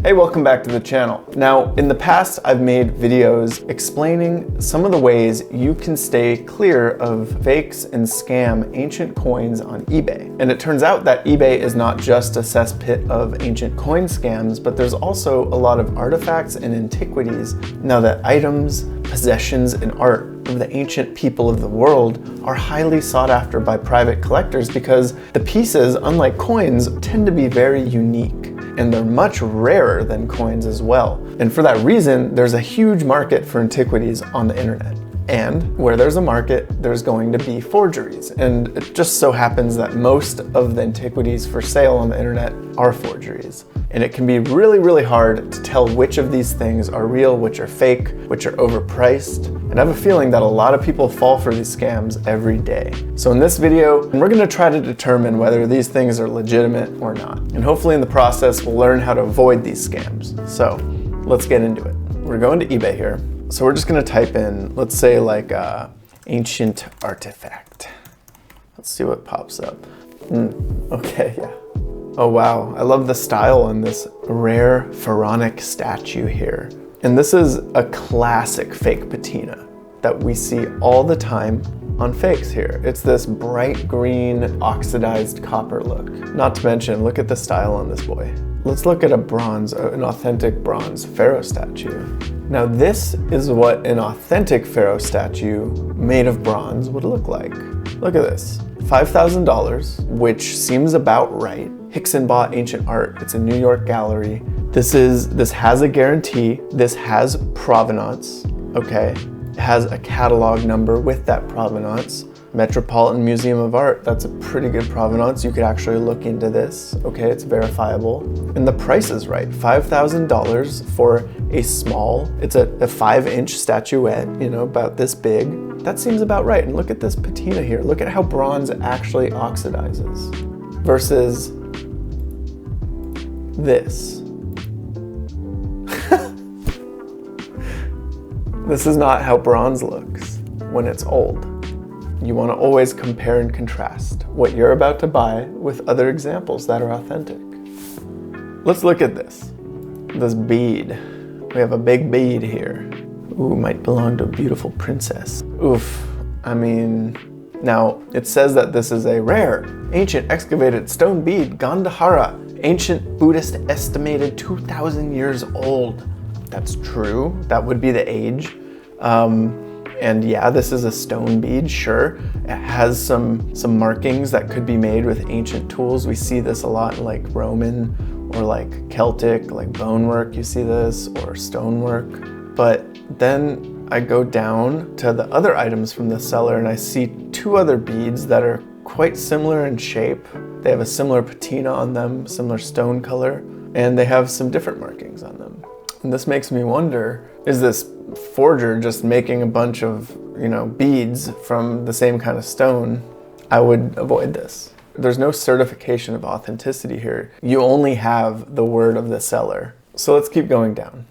Hey, welcome back to the channel. Now, in the past, I've made videos explaining some of the ways you can stay clear of fakes and scam ancient coins on eBay. And it turns out that eBay is not just a cesspit of ancient coin scams, but there's also a lot of artifacts and antiquities. Now that items, possessions, and art of the ancient people of the world are highly sought after by private collectors because the pieces, unlike coins, tend to be very unique. And they're much rarer than coins as well. And for that reason, there's a huge market for antiquities on the internet. And where there's a market, there's going to be forgeries. And it just so happens that most of the antiquities for sale on the internet are forgeries. And it can be really, really hard to tell which of these things are real, which are fake, which are overpriced. And I have a feeling that a lot of people fall for these scams every day. So in this video, we're gonna try to determine whether these things are legitimate or not. And hopefully in the process, we'll learn how to avoid these scams. So let's get into it. We're going to eBay here. So we're just gonna type in, let's say like ancient artifact. Let's see what pops up. Okay, yeah. Oh wow, I love the style on this rare pharaonic statue here. And this is a classic fake patina that we see all the time on fakes here. It's this bright green oxidized copper look. Not to mention, look at the style on this boy. Let's look at a bronze, an authentic bronze pharaoh statue. Now this is what an authentic pharaoh statue made of bronze would look like. Look at this, $5,000, which seems about right. Hickson bought ancient art. It's a New York gallery. This has a guarantee. This has provenance, okay? It has a catalog number with that provenance. Metropolitan Museum of Art, that's a pretty good provenance. You could actually look into this, okay? It's verifiable. And the price is right, $5,000 for a small, it's a 5-inch statuette, you know, about this big. That seems about right. And look at this patina here. Look at how bronze actually oxidizes versus this. This is not how bronze looks when it's old. You want to always compare and contrast what you're about to buy with other examples that are authentic. Let's look at this bead. We have a big bead here. Ooh, might belong to a beautiful princess. Oof, I mean, now it says that this is a rare, ancient excavated stone bead, Gandhara, ancient Buddhist estimated 2,000 years old. That's true, that would be the age. And yeah, this is a stone bead, sure. It has some markings that could be made with ancient tools. We see this a lot in like Roman or like Celtic, like bonework, you see this, or stonework. But then I go down to the other items from the seller and I see two other beads that are quite similar in shape. They have a similar patina on them, similar stone color, and they have some different markings on them. And this makes me wonder, is this forger just making a bunch of, beads from the same kind of stone? I would avoid this. There's no certification of authenticity here. You only have the word of the seller. So let's keep going down.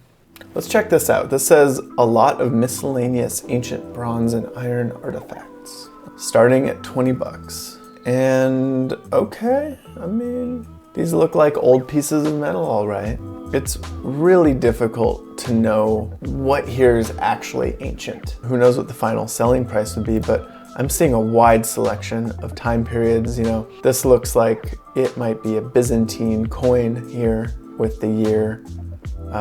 Let's check this out. This says a lot of miscellaneous ancient bronze and iron artifacts, starting at 20 bucks. And okay, I mean, these look like old pieces of metal, all right. It's really difficult to know what here is actually ancient. Who knows what the final selling price would be, but I'm seeing a wide selection of time periods. This looks like it might be a Byzantine coin here with the year,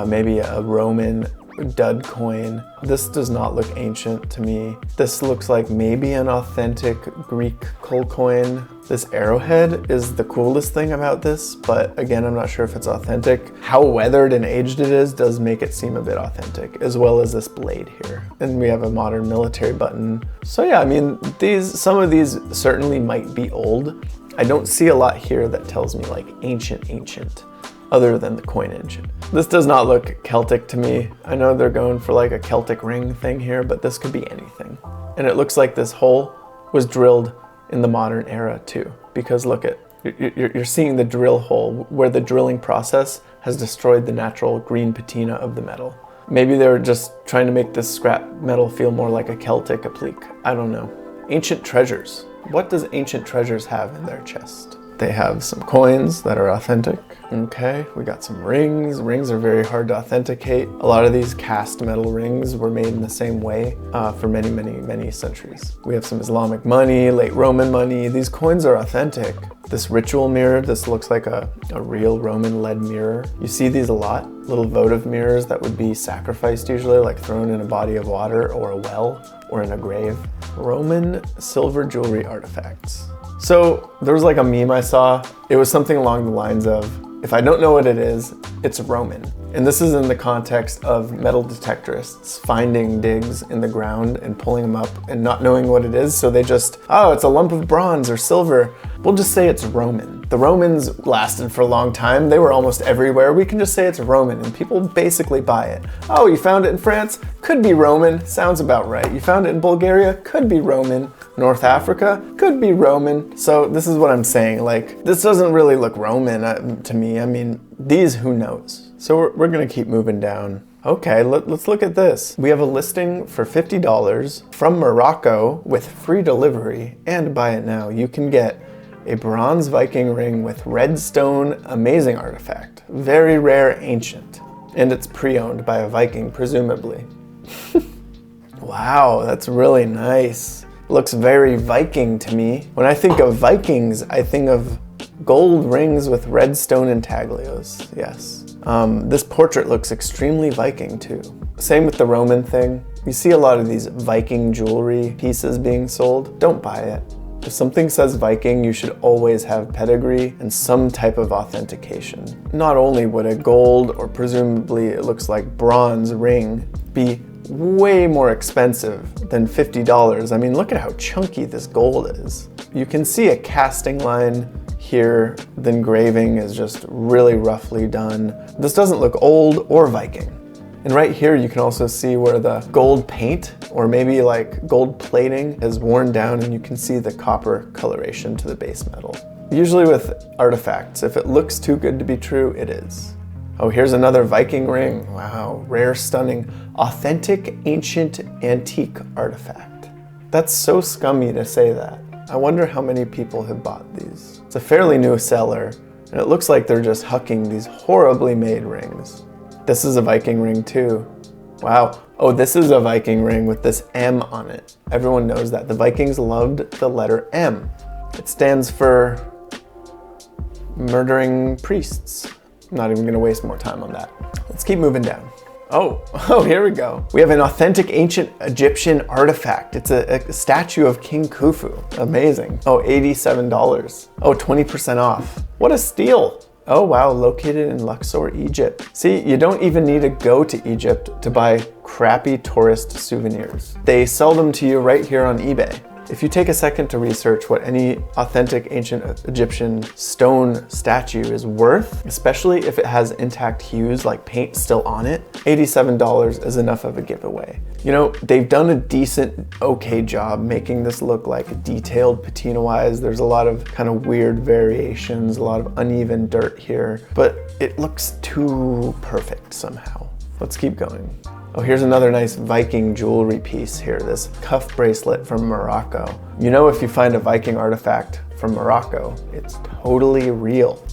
maybe a Roman dud coin. This does not look ancient to me. This looks like maybe an authentic Greek coal coin. This arrowhead is the coolest thing about this, but again, I'm not sure if it's authentic. How weathered and aged it is does make it seem a bit authentic, as well as this blade here. And we have a modern military button. So yeah, I mean, some of these certainly might be old. I don't see a lot here that tells me like ancient, other than the coinage. This does not look Celtic to me. I know they're going for like a Celtic ring thing here, but this could be anything. And it looks like this hole was drilled in the modern era too, because look at, you're seeing the drill hole where the drilling process has destroyed the natural green patina of the metal. Maybe they were just trying to make this scrap metal feel more like a Celtic applique. I don't know. Ancient treasures. What does ancient treasures have in their chest? They have some coins that are authentic. Okay, we got some rings. Rings are very hard to authenticate. A lot of these cast metal rings were made in the same way for many, many, many centuries. We have some Islamic money, late Roman money. These coins are authentic. This ritual mirror, this looks like a real Roman lead mirror. You see these a lot, little votive mirrors that would be sacrificed usually, like thrown in a body of water or a well or in a grave. Roman silver jewelry artifacts. So there was like a meme I saw. It was something along the lines of, if I don't know what it is, it's Roman. And this is in the context of metal detectorists finding digs in the ground and pulling them up and not knowing what it is. So they just, oh, it's a lump of bronze or silver. We'll just say it's Roman. The Romans lasted for a long time. They were almost everywhere. We can just say it's Roman and people basically buy it. Oh, you found it in France? Could be Roman. Sounds about right. You found it in Bulgaria? Could be Roman. North Africa? Could be Roman. So this is what I'm saying. Like, this doesn't really look Roman to me. I mean, these, who knows? So we're gonna keep moving down. Okay, let's look at this. We have a listing for $50 from Morocco with free delivery, and buy it now. You can get a bronze Viking ring with red stone, amazing artifact. Very rare, ancient. And it's pre-owned by a Viking, presumably. Wow, that's really nice. Looks very Viking to me. When I think of Vikings, I think of gold rings with red stone intaglios, yes. This portrait looks extremely Viking too. Same with the Roman thing. You see a lot of these Viking jewelry pieces being sold. Don't buy it. If something says Viking, you should always have pedigree and some type of authentication. Not only would a gold, or presumably it looks like bronze ring, be way more expensive than $50. I mean, look at how chunky this gold is. You can see a casting line here. The engraving is just really roughly done. This doesn't look old or Viking. And right here you can also see where the gold paint, or maybe like gold plating, is worn down, and you can see the copper coloration to the base metal. Usually with artifacts, if it looks too good to be true, it is. Oh, here's another Viking ring. Wow, rare, stunning, authentic, ancient, antique artifact. That's so scummy to say that. I wonder how many people have bought these. It's a fairly new seller, and it looks like they're just hucking these horribly made rings. This is a Viking ring too. Wow. Oh, this is a Viking ring with this M on it. Everyone knows that. The Vikings loved the letter M. It stands for murdering priests. I'm not even gonna waste more time on that. Let's keep moving down. Oh, here we go. We have an authentic ancient Egyptian artifact. It's a statue of King Khufu. Amazing. Oh, $87. Oh, 20% off. What a steal. Oh wow, located in Luxor, Egypt. See, you don't even need to go to Egypt to buy crappy tourist souvenirs. They sell them to you right here on eBay. If you take a second to research what any authentic ancient Egyptian stone statue is worth, especially if it has intact hues like paint still on it, $87 is enough of a giveaway. You know, they've done a decent, okay job making this look like detailed patina-wise. There's a lot of kind of weird variations, a lot of uneven dirt here, but it looks too perfect somehow. Let's keep going. Oh, here's another nice Viking jewelry piece here, this cuff bracelet from Morocco. You know, if you find a Viking artifact from Morocco, it's totally real.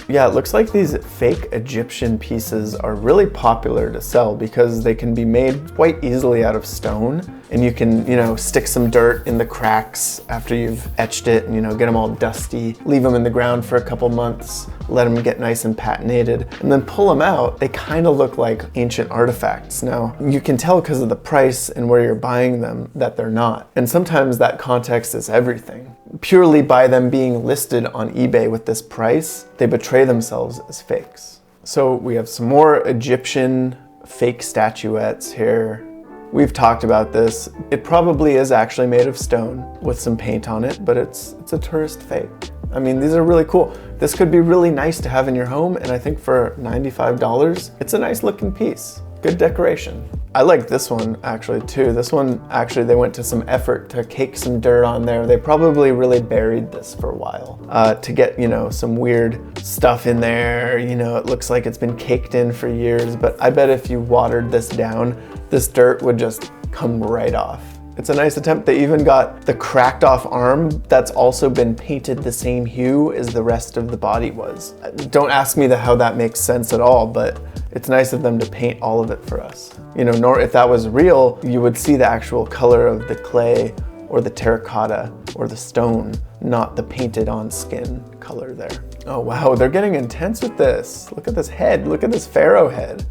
Yeah, it looks like these fake Egyptian pieces are really popular to sell because they can be made quite easily out of stone, and you can, you know, stick some dirt in the cracks after you've etched it and, you know, get them all dusty, leave them in the ground for a couple months, let them get nice and patinated, and then pull them out. They kind of look like ancient artifacts. Now, you can tell because of the price and where you're buying them that they're not. And sometimes that context is everything. Purely by them being listed on eBay with this price, they betray themselves as fakes. So we have some more Egyptian fake statuettes here. We've talked about this. It probably is actually made of stone with some paint on it, but it's a tourist fake. I mean, these are really cool. This could be really nice to have in your home, and I think for $95, it's a nice looking piece. Good decoration. I like this one actually too. This one, actually, they went to some effort to cake some dirt on there. They probably really buried this for a while to get, you know, some weird stuff in there. You know, it looks like it's been caked in for years, but I bet if you watered this down, this dirt would just come right off. It's a nice attempt. They even got the cracked off arm that's also been painted the same hue as the rest of the body was. Don't ask me how that makes sense at all, but it's nice of them to paint all of it for us. You know, nor if that was real, you would see the actual color of the clay or the terracotta or the stone, not the painted on skin color there. Oh wow, they're getting intense with this. Look at this head, look at this pharaoh head.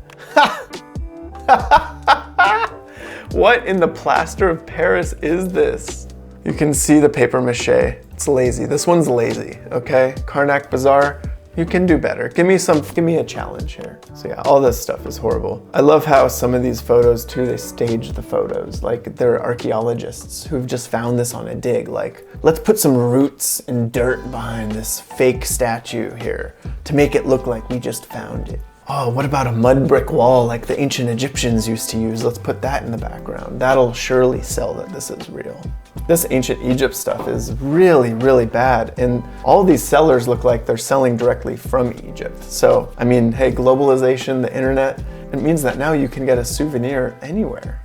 What in the plaster of Paris is this? You can see the paper mache. It's lazy. This one's lazy, okay? Karnak Bazaar, you can do better. Give me a challenge here. So yeah, all this stuff is horrible. I love how some of these photos too, they stage the photos. Like they're archaeologists who've just found this on a dig. Like, let's put some roots and dirt behind this fake statue here to make it look like we just found it. Oh, what about a mud brick wall like the ancient Egyptians used to use? Let's put that in the background. That'll surely sell that this is real. This ancient Egypt stuff is really, really bad. And all these sellers look like they're selling directly from Egypt. So, I mean, hey, globalization, the internet, it means that now you can get a souvenir anywhere.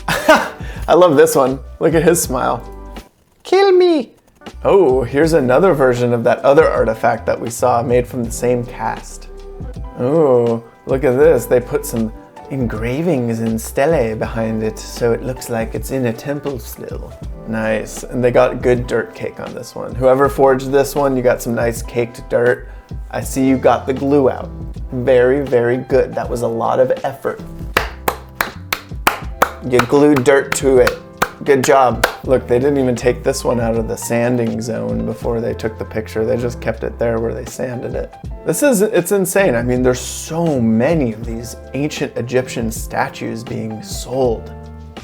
I love this one. Look at his smile. Kill me. Oh, here's another version of that other artifact that we saw made from the same cast. Oh, look at this. They put some engravings and stelae behind it, so it looks like it's in a temple still. Nice. And they got good dirt cake on this one. Whoever forged this one, you got some nice caked dirt. I see you got the glue out. Very, very good. That was a lot of effort. You glued dirt to it. Good job. Look, they didn't even take this one out of the sanding zone before they took the picture. They just kept it there where they sanded it. It's insane. I mean, there's so many of these ancient Egyptian statues being sold.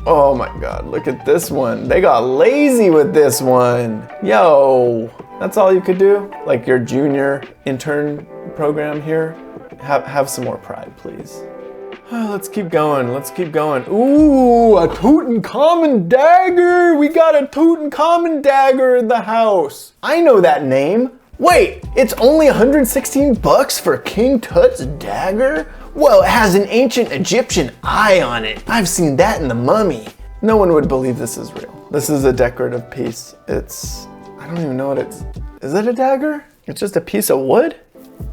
Oh my God, look at this one. They got lazy with this one. Yo, that's all you could do? Like your junior intern program here? Have some more pride, please. Let's keep going, let's keep going. Ooh, a Tutankhamun dagger! We got a Tutankhamun dagger in the house. I know that name. Wait, it's only 116 bucks for King Tut's dagger? Well, it has an ancient Egyptian eye on it. I've seen that in The Mummy. No one would believe this is real. This is a decorative piece. I don't even know what is it a dagger? It's just a piece of wood?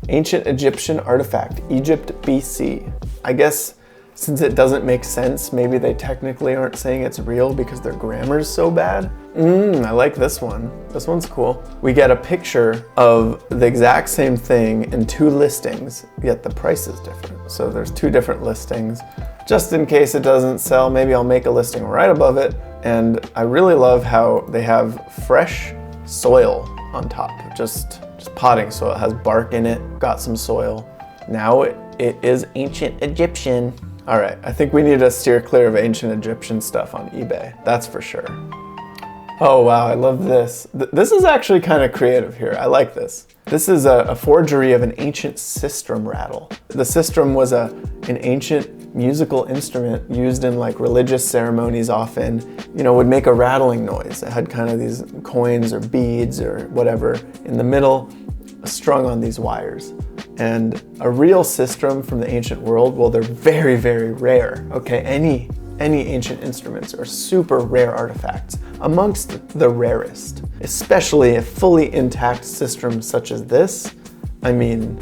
Ancient Egyptian artifact, Egypt BC. I guess since it doesn't make sense, maybe they technically aren't saying it's real because their grammar's so bad. I like this one. This one's cool. We get a picture of the exact same thing in two listings, yet the price is different. So there's two different listings. Just in case it doesn't sell, maybe I'll make a listing right above it. And I really love how they have fresh soil on top, just potting soil. It has bark in it, got some soil. Now it is ancient Egyptian. All right, I think we need to steer clear of ancient Egyptian stuff on eBay, that's for sure. Oh wow, I love this. This is actually kind of creative here, I like this. This is a forgery of an ancient sistrum rattle. The sistrum was an ancient musical instrument used in like religious ceremonies often, would make a rattling noise. It had kind of these coins or beads or whatever in the middle, strung on these wires. And a real sistrum from the ancient world, well, they're very, very rare, okay? Any ancient instruments are super rare artifacts, amongst the rarest, especially a fully intact sistrum such as this. I mean,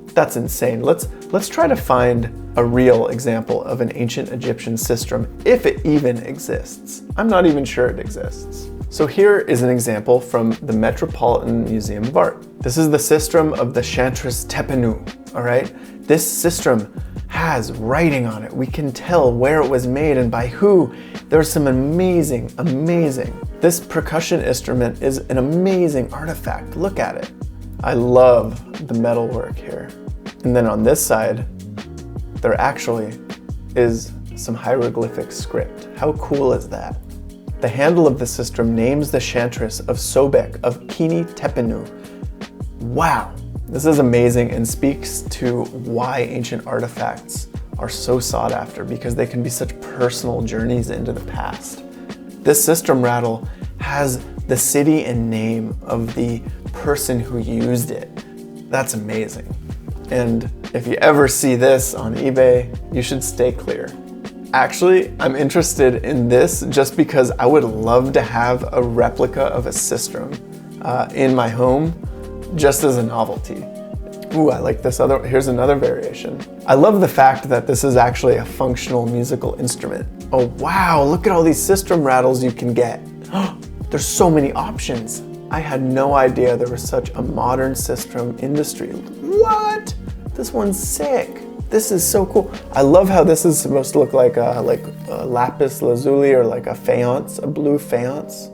that's insane. Let's try to find a real example of an ancient Egyptian sistrum, if it even exists. I'm not even sure it exists. So here is an example from the Metropolitan Museum of Art. This is the sistrum of the chantress Tepenu, all right? This sistrum has writing on it. We can tell where it was made and by who. There's some amazing. This percussion instrument is an amazing artifact. Look at it. I love the metalwork here. And then on this side, there actually is some hieroglyphic script. How cool is that? The handle of the sistrum names the chantress of Sobek of Kini Tepenu. Wow, this is amazing and speaks to why ancient artifacts are so sought after, because they can be such personal journeys into the past. This sistrum rattle has the city and name of the person who used it. That's amazing. And if you ever see this on eBay, you should stay clear. Actually, I'm interested in this just because I would love to have a replica of a sistrum in my home, just as a novelty. Ooh, I like this other, here's another variation. I love the fact that this is actually a functional musical instrument. Oh wow, look at all these sistrum rattles you can get. There's so many options. I had no idea there was such a modern sistrum industry. What? This one's sick. This is so cool. I love how this is supposed to look like a lapis lazuli or like a faience, a blue faience.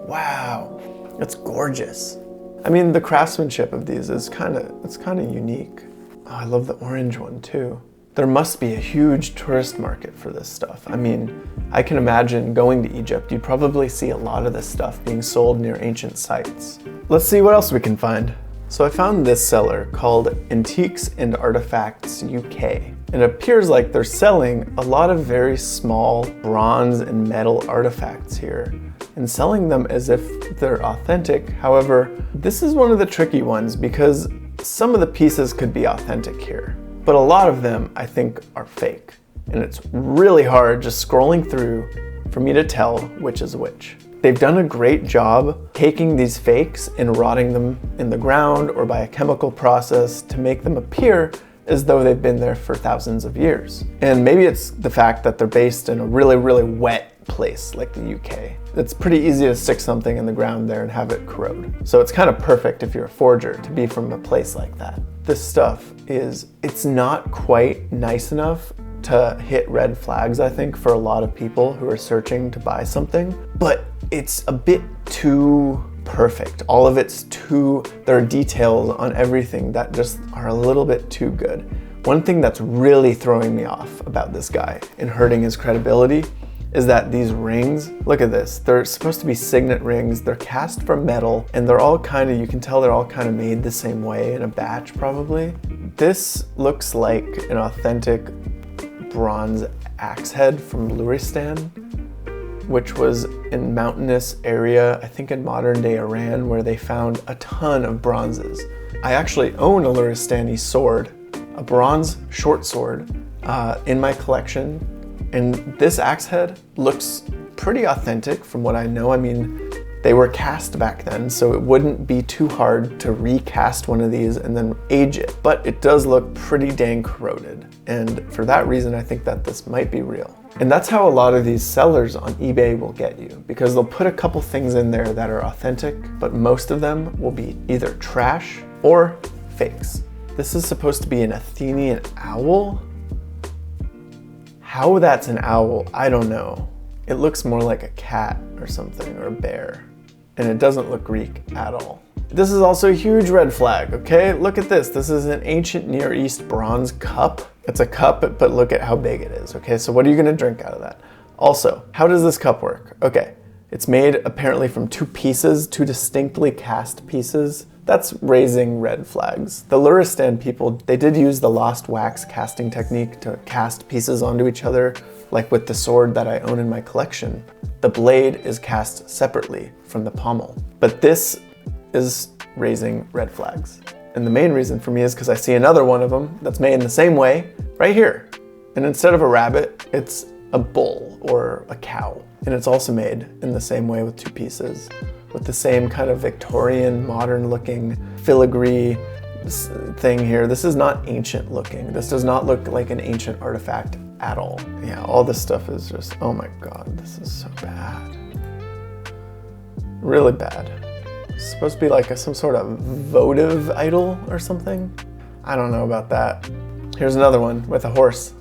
Wow, that's gorgeous. I mean, the craftsmanship of these is kind of unique. Oh, I love the orange one too. There must be a huge tourist market for this stuff. I mean, I can imagine going to Egypt, you'd probably see a lot of this stuff being sold near ancient sites. Let's see what else we can find. So I found this seller called Antiques and Artifacts UK. It appears like they're selling a lot of very small bronze and metal artifacts here and selling them as if they're authentic. However, this is one of the tricky ones because some of the pieces could be authentic here, but a lot of them I think are fake. And it's really hard just scrolling through for me to tell which is which. They've done a great job taking these fakes and rotting them in the ground or by a chemical process to make them appear as though they've been there for thousands of years. And maybe it's the fact that they're based in a really, really wet place like the UK. It's pretty easy to stick something in the ground there and have it corrode. So it's kind of perfect if you're a forger to be from a place like that. This stuff it's not quite nice enough to hit red flags, I think, for a lot of people who are searching to buy something, but it's a bit too perfect. All of it's there are details on everything that just are a little bit too good. One thing that's really throwing me off about this guy and hurting his credibility is that these rings, look at this, they're supposed to be signet rings, they're cast from metal, and they're all you can tell they're all kind of made the same way in a batch probably. This looks like an authentic bronze axe head from Luristan, which was in mountainous area, I think in modern day Iran, where they found a ton of bronzes. I actually own a Luristani sword, a bronze short sword in my collection. And this axe head looks pretty authentic from what I know. I mean, they were cast back then, so it wouldn't be too hard to recast one of these and then age it. But it does look pretty dang corroded. And for that reason, I think that this might be real. And that's how a lot of these sellers on eBay will get you, because they'll put a couple things in there that are authentic, but most of them will be either trash or fakes. This is supposed to be an Athenian owl. How that's an owl, I don't know. It looks more like a cat or something, or a bear. And it doesn't look Greek at all. This is also a huge red flag, okay? Look at this. This is an ancient Near East bronze cup. It's a cup, but look at how big it is, okay? So what are you gonna drink out of that? Also, how does this cup work? Okay, it's made apparently from two distinctly cast pieces. That's raising red flags. The Luristan people, they did use the lost wax casting technique to cast pieces onto each other, like with the sword that I own in my collection. The blade is cast separately from the pommel. But this is raising red flags. And the main reason for me is because I see another one of them that's made in the same way right here. And instead of a rabbit, it's a bull or a cow. And it's also made in the same way with two pieces, with the same kind of Victorian, modern looking filigree thing here. This is not ancient looking. This does not look like an ancient artifact at all. Yeah, all this stuff is just, oh my God, this is so bad. Really bad. It's supposed to be like some sort of votive idol or something. I don't know about that. Here's another one with a horse.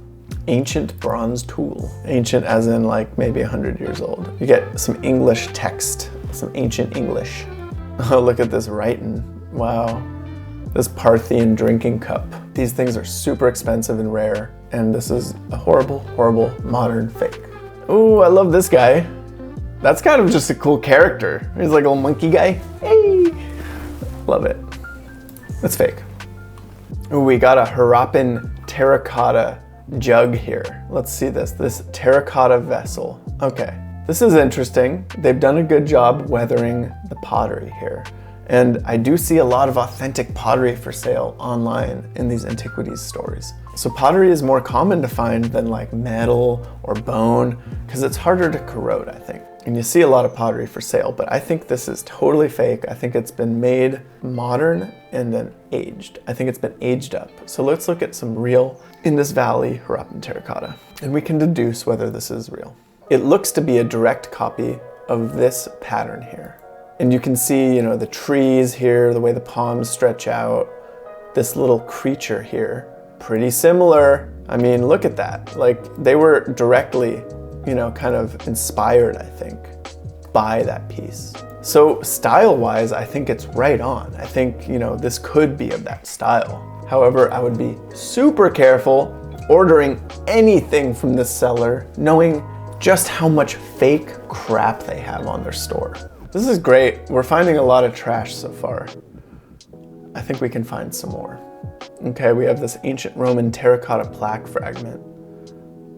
Ancient bronze tool. Ancient as in like maybe 100 years old. You get some English text, some ancient English. Oh, look at this writing. Wow. This Parthian drinking cup. These things are super expensive and rare, and this is a horrible, horrible modern fake. Oh, I love this guy. That's kind of just a cool character. He's like a little monkey guy. Hey! Love it. That's fake. Ooh, we got a Harappan terracotta jug here. Let's see this terracotta vessel. Okay, this is interesting. They've done a good job weathering the pottery here. And I do see a lot of authentic pottery for sale online in these antiquities stores. So pottery is more common to find than like metal or bone because it's harder to corrode, I think. And you see a lot of pottery for sale, but I think this is totally fake. I think it's been made modern and then aged. I think it's been aged up. So let's look at some real Indus Valley Harappan terracotta, and we can deduce whether this is real. It looks to be a direct copy of this pattern here. And you can see, you know, the trees here, the way the palms stretch out, this little creature here, pretty similar. I mean, look at that. Like, they were directly, you know, kind of inspired, I think, by that piece. So style-wise, I think it's right on. I think, you know, this could be of that style. However, I would be super careful ordering anything from this seller, knowing just how much fake crap they have on their store. This is great. We're finding a lot of trash so far. I think we can find some more. Okay, we have this ancient Roman terracotta plaque fragment.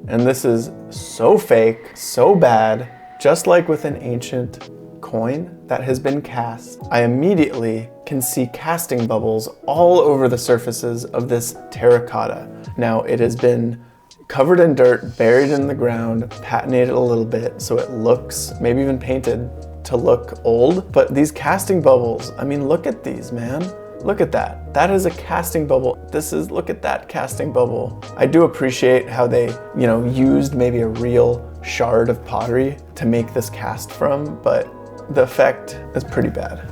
And this is so fake, so bad, just like with an ancient coin that has been cast. I immediately can see casting bubbles all over the surfaces of this terracotta. Now, it has been covered in dirt, buried in the ground, patinated a little bit so it looks, maybe even painted to look old. But these casting bubbles, I mean, look at these, man. Look at that. That is a casting bubble. Look at that casting bubble. I do appreciate how they, you know, used maybe a real shard of pottery to make this cast from, but the effect is pretty bad.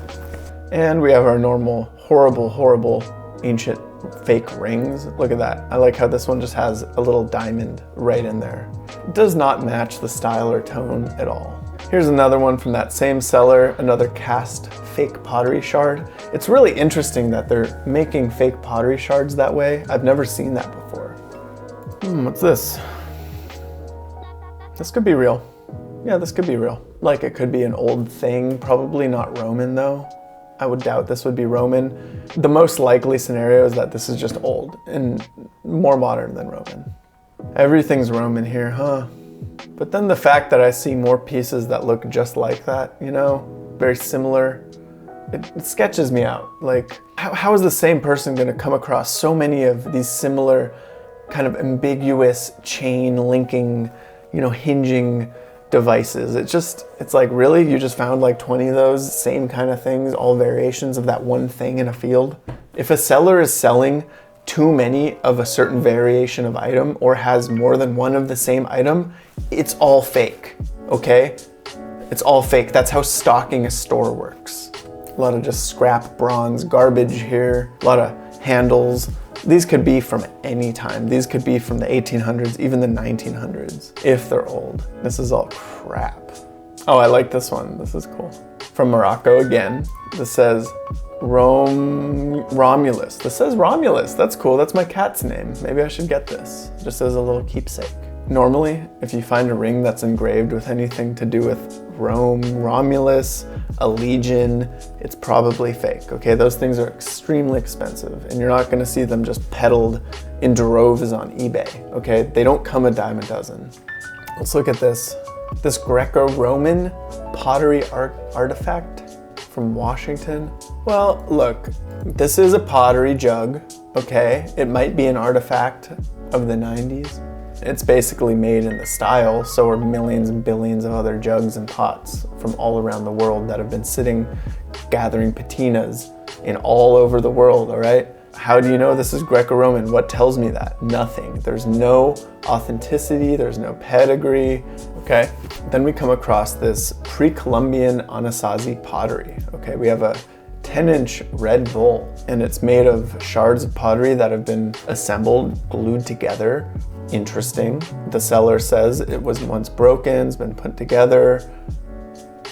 And we have our normal, horrible, ancient fake rings. Look at that. I like how this one just has a little diamond right in there. It does not match the style or tone at all. Here's another one from that same seller, another cast fake pottery shard. It's really interesting that they're making fake pottery shards that way. I've never seen that before. What's this? This could be real. Yeah, this could be real. Like, it could be an old thing, probably not Roman though. I would doubt this would be Roman. The most likely scenario is that this is just old and more modern than Roman. Everything's Roman here, huh? But then the fact that I see more pieces that look just like that, you know, very similar, it sketches me out. Like, how is the same person gonna come across so many of these similar kind of ambiguous chain linking, you know, hinging devices? It's like, really? You just found like 20 of those same kind of things, all variations of that one thing in a field? If a seller is selling too many of a certain variation of item or has more than one of the same item, it's all fake, okay? It's all fake. That's how stocking a store works. A lot of just scrap bronze garbage here, a lot of handles. These could be from any time. These could be from the 1800s, even the 1900s, if they're old. This is all crap. Oh, I like this one. This is cool. From Morocco again. This says Romulus. This says Romulus. That's cool. That's my cat's name. Maybe I should get this, just as a little keepsake. Normally, if you find a ring that's engraved with anything to do with Rome, Romulus, a legion, it's probably fake, okay? Those things are extremely expensive, and you're not gonna see them just peddled in droves on eBay, okay? They don't come a dime a dozen. Let's look at this. This Greco-Roman pottery artifact from Washington. Well, look, this is a pottery jug, okay? It might be an artifact of the 90s. It's basically made in the style, so are millions and billions of other jugs and pots from all around the world that have been sitting, gathering patinas in all over the world, all right? How do you know this is Greco-Roman? What tells me that? Nothing. There's no authenticity, there's no pedigree, okay? Then we come across this pre-Columbian Anasazi pottery, okay? We have a 10-inch red bowl, and it's made of shards of pottery that have been assembled, glued together. Interesting. The seller says it was once broken, it's been put together.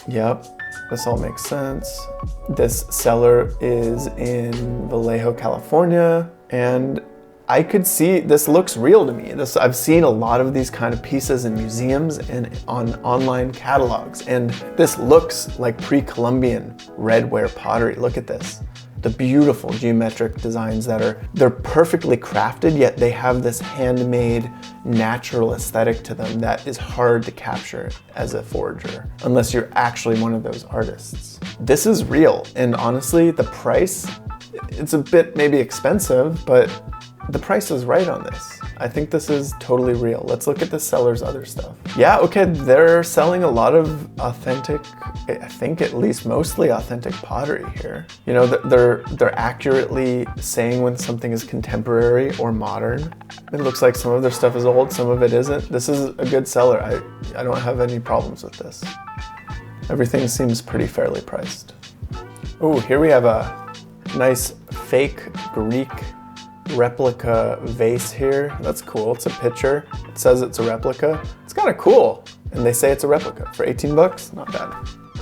Yep, this all makes sense. This seller is in Vallejo, California, and I could see, this looks real to me. I've seen a lot of these kind of pieces in museums and on online catalogs, and this looks like pre-Columbian redware pottery. Look at this. the beautiful geometric designs they're perfectly crafted, yet they have this handmade, natural aesthetic to them that is hard to capture as a forger, unless you're actually one of those artists. This is real, and honestly, the price, it's a bit maybe expensive, but the price is right on this. I think this is totally real. Let's look at the seller's other stuff. Yeah, okay, they're selling a lot of authentic, I think at least mostly authentic pottery here. You know, they're accurately saying when something is contemporary or modern. It looks like some of their stuff is old, some of it isn't. This is a good seller. I don't have any problems with this. Everything seems pretty fairly priced. Oh, here we have a nice fake Greek replica vase here. That's cool. It's a picture. It says it's a replica. It's kind of cool. And they say it's a replica for 18 bucks. Not bad.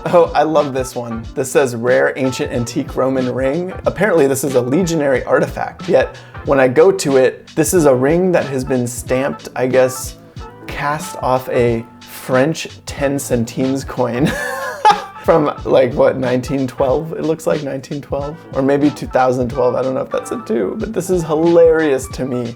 Oh, I love this one. This says rare ancient antique Roman ring. Apparently this is a legionary artifact, yet when I go to it, this is a ring that has been stamped, I guess, cast off a French 10 centimes coin. From like what, 1912? It looks like 1912, or maybe 2012. I don't know if that's it too, but this is hilarious to me.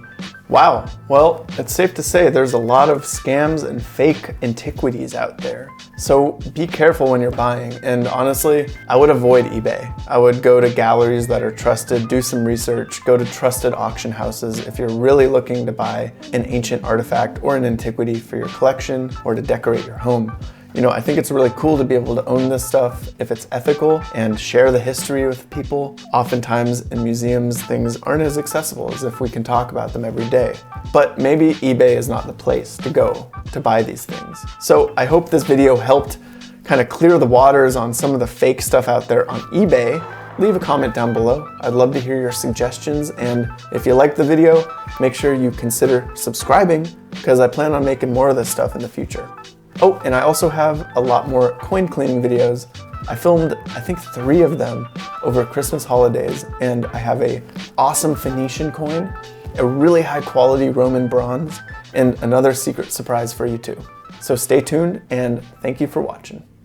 Wow, well, it's safe to say there's a lot of scams and fake antiquities out there. So be careful when you're buying, and honestly, I would avoid eBay. I would go to galleries that are trusted, do some research, go to trusted auction houses if you're really looking to buy an ancient artifact or an antiquity for your collection or to decorate your home. You know, I think it's really cool to be able to own this stuff if it's ethical and share the history with people. Oftentimes in museums, things aren't as accessible as if we can talk about them every day. But maybe eBay is not the place to go to buy these things. So I hope this video helped kind of clear the waters on some of the fake stuff out there on eBay. Leave a comment down below. I'd love to hear your suggestions, and if you liked the video, make sure you consider subscribing because I plan on making more of this stuff in the future. Oh, and I also have a lot more coin cleaning videos. I filmed, I think, 3 of them over Christmas holidays, and I have a awesome Phoenician coin, a really high quality Roman bronze, and another secret surprise for you too. So stay tuned, and thank you for watching.